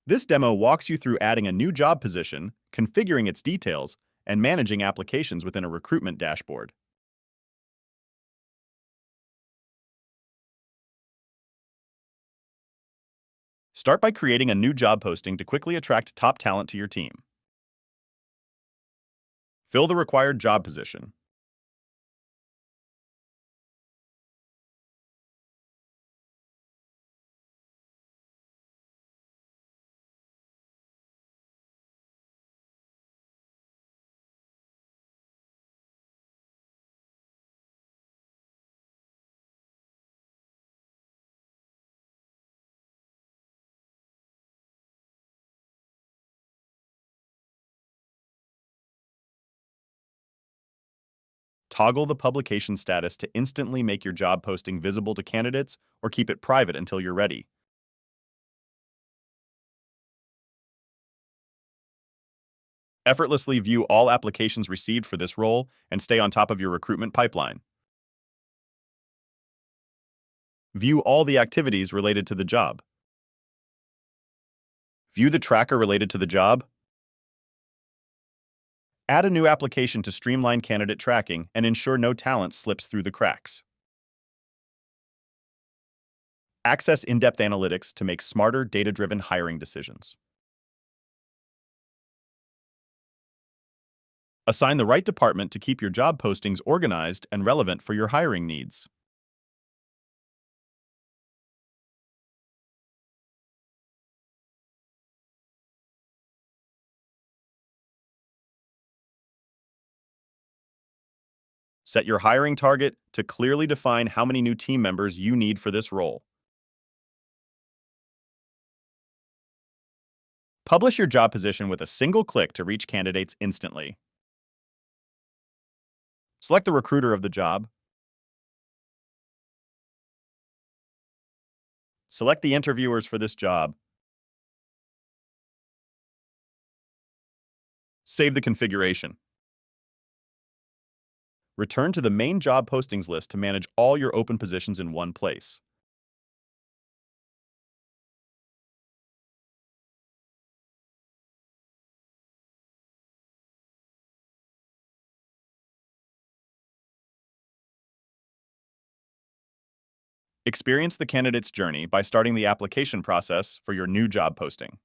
This demo walks you through adding a new job position, configuring its details, and managing applications within a recruitment dashboard. Start by creating a new job posting to quickly attract top talent to your team. Fill the required job position. Toggle the publication status to instantly make your job posting visible to candidates or keep it private until you're ready. Effortlessly view all applications received for this role and stay on top of your recruitment pipeline. View all the activities related to the job. View the tracker related to the job. Add a new application to streamline candidate tracking and ensure no talent slips through the cracks. Access in-depth analytics to make smarter, data-driven hiring decisions. Assign the right department to keep your job postings organized and relevant for your hiring needs. Set your hiring target to clearly define how many new team members you need for this role. Publish your job position with a single click to reach candidates instantly. Select the recruiter of the job. Select the interviewers for this job. Save the configuration. Return to the main job postings list to manage all your open positions in one place. Experience the candidate's journey by starting the application process for your new job posting.